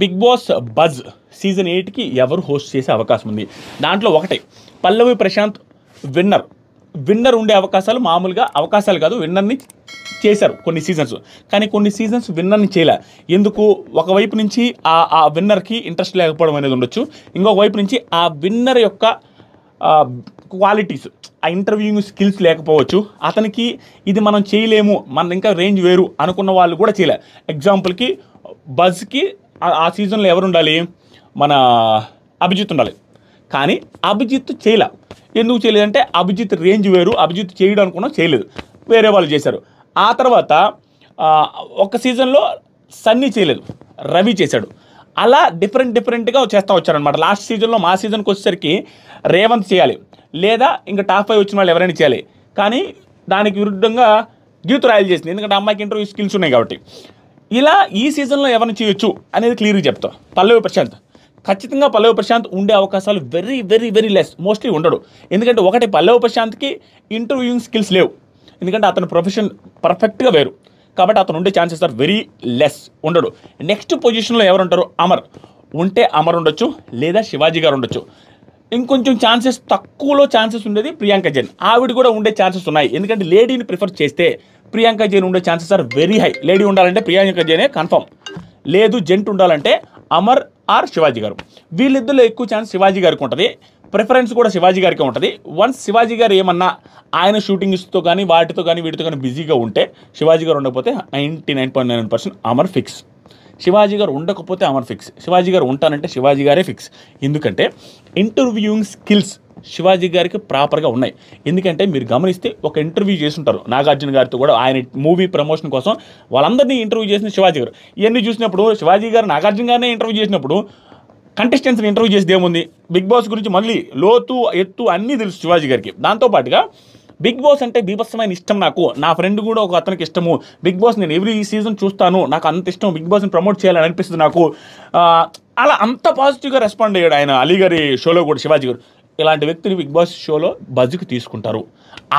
Big boss buzz season 8కి ఎవరు host చేసే అవకాశం ఉంది? దాంట్లో ఒకటే పల్లవి ప్రశాంత్ విన్నర్ ఉండే అవకాశాలు, మామూలుగా అవకాశాలు కాదు, విన్నర్ని చేశారు కొన్ని సీజన్స్. కానీ కొన్ని సీజన్స్ విన్నర్ని చేయలే. ఎందుకు? ఒకవైపు నుంచి ఆ విన్నర్కి ఇంట్రెస్ట్ లేకపోవడం అనేది ఉండొచ్చు, ఇంకొక వైపు నుంచి ఆ విన్నర్ యొక్క క్వాలిటీస్, ఆ ఇంటర్వ్యూయింగ్ స్కిల్స్ లేకపోవచ్చు. అతనికి ఇది మనం చేయలేము, మన ఇంకా రేంజ్ వేరు అనుకున్న వాళ్ళు కూడా చేయలే. ఎగ్జాంపుల్కి బజ్కి ఆ సీజన్లో ఎవరు ఉండాలి? మన అభిజిత్ ఉండాలి. కానీ అభిజిత్ చేయలే. ఎందుకు చేయలేదంటే అభిజిత్ రేంజ్ వేరు, అభిజిత్ చేయడం అనుకున్నా చేయలేదు, వేరే వాళ్ళు చేశారు. ఆ తర్వాత ఒక సీజన్లో సన్నీ చేయలేదు, రవి చేశాడు. అలా డిఫరెంట్గా చేస్తూ వచ్చారనమాట. లాస్ట్ సీజన్లో మా సీజన్కి వచ్చేసరికి రేవంత్ చేయాలి, లేదా ఇంకా టాప్ 5 వచ్చిన వాళ్ళు ఎవరైనా చేయాలి. కానీ దానికి విరుద్ధంగా గీతు రాయల్ చేసింది, ఎందుకంటే అమ్మాయికి ఇంటర్వ్యూ స్కిల్స్ ఉన్నాయి కాబట్టి. ఇలా ఈ సీజన్లో ఎవరిని చేయొచ్చు అనేది క్లియర్గా చెప్తాం. పల్లవి ప్రశాంత్, ఖచ్చితంగా పల్లవి ప్రశాంత్ ఉండే అవకాశాలు very very very less, mostly ఉండడు. ఎందుకంటే ఒకటి, పల్లవి ప్రశాంత్కి ఇంటర్వ్యూయింగ్ స్కిల్స్ లేవు, ఎందుకంటే అతని ప్రొఫెషన్ పర్ఫెక్ట్గా వేరు, కాబట్టి అతను ఉండే ఛాన్సెస్ ఆర్ వెరీ లెస్, ఉండడు. నెక్స్ట్ పొజిషన్లో ఎవరు ఉంటారు? అమర్ ఉంటే అమర్ ఉండొచ్చు, లేదా శివాజీ గారు ఉండొచ్చు. ఇంకొంచెం ఛాన్సెస్ తక్కువలో ఛాన్సెస్ ఉండేది ప్రియాంక జైన్, ఆవిడ కూడా ఉండే ఛాన్సెస్ ఉన్నాయి. ఎందుకంటే లేడీని ప్రిఫర్ చేస్తే ప్రియాంక జైన్ ఉండే chances are very high. Lady ఉండాలంటే ప్రియాంక జైనే కన్ఫర్మ్, లేదు జెంట్ ఉండాలంటే అమర్ ఆర్ శివాజీ గారు. వీళ్ళిద్దరిలో ఎక్కువ ఛాన్స్ శివాజీ గారికి ఉంటుంది, ప్రిఫరెన్స్ కూడా శివాజీ గారికి ఉంటుంది. వన్స్ శివాజీ గారు ఏమన్నా ఆయన షూటింగ్స్తో కానీ వాటితో కానీ వీటితో కానీ బిజీగా ఉంటే, శివాజీ గారు ఉండకపోతే 99.9% అమర్ ఫిక్స్. శివాజీ గారు ఉండకపోతే అమర్ ఫిక్స్. శివాజీ గారు ఉంటానంటే శివాజీ గారే ఫిక్స్. ఎందుకంటే ఇంటర్వ్యూయింగ్ స్కిల్స్ శివాజీ గారికి ప్రాపర్గా ఉన్నాయి. ఎందుకంటే మీరు గమనిస్తే ఒక ఇంటర్వ్యూ చేస్తుంటారు నాగార్జున గారితో కూడా, ఆయన మూవీ ప్రమోషన్ కోసం వాళ్ళందరినీ ఇంటర్వ్యూ చేసిన శివాజీ గారు. ఇవన్నీ చూసినప్పుడు శివాజీ గారు నాగార్జున గారినే ఇంటర్వ్యూ చేసినప్పుడు కంటెస్టెంట్స్ని ఇంటర్వ్యూ చేసేది ఏముంది? బిగ్ బాస్ గురించి మళ్ళీ లోతు ఎత్తు అన్నీ తెలుసు శివాజీ గారికి. దాంతోపాటుగా బిగ్ బాస్ అంటే బీభత్సమైన ఇష్టం నాకు, నా ఫ్రెండ్ కూడా ఒక అతనికి ఇష్టము, బిగ్ బాస్ నేను ఎవ్రీ సీజన్ చూస్తాను, నాకు అంత ఇష్టం, బిగ్ బాస్ని ప్రమోట్ చేయాలని అనిపిస్తుంది నాకు, అలా అంత పాజిటివ్గా రెస్పాండ్ అయ్యాడు ఆయన అలీ గారి షోలో కూడా శివాజీ గారు. ఇలాంటి వ్యక్తిని బిగ్ బాస్ షోలో బజ్కి తీసుకుంటారు.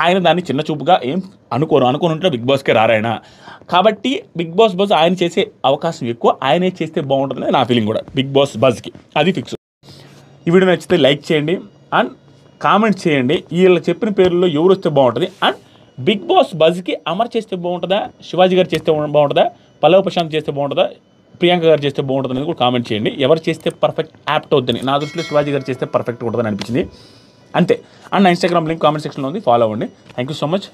ఆయన దాన్ని చిన్న చూపుగా ఏం అనుకోని ఉంటే బిగ్ బాస్కే రారాయన. కాబట్టి బిగ్ బాస్ బజ్ ఆయన చేసే అవకాశం ఎక్కువ, ఆయనే చేస్తే బాగుంటుందని నా ఫీలింగ్ కూడా బిగ్ బాస్ బజ్కి, అది ఫిక్స్. ఈ వీడియో నచ్చితే లైక్ చేయండి అండ్ కామెంట్ చేయండి, వీళ్ళు చెప్పిన పేర్లలో ఎవరు వస్తే బాగుంటుంది, అండ్ బిగ్ బాస్ బజ్కి అమర్ చేస్తే బాగుంటుందా, శివాజీ గారు చేస్తే బాగుంటుందా, పల్లవి ప్రశాంత్ చేస్తే బాగుంటుందా, ప్రియాంక గారు చేస్తే బాగుంటుంది అనేది కూడా కామెంట్ చేయండి. ఎవరు చేస్తే పర్ఫెక్ట్ యాప్ట్ అవుద్దని నా దృష్టిలో శివాజీ గారు చేస్తే పర్ఫెక్ట్గా ఉంటుందని అనిపించింది అంతే. అండ్ నా ఇన్స్టాగ్రామ్ లింక్ కామెంట్ సెక్షన్లో ఉంది, ఫాలో అవ్వండి. Thank you so much.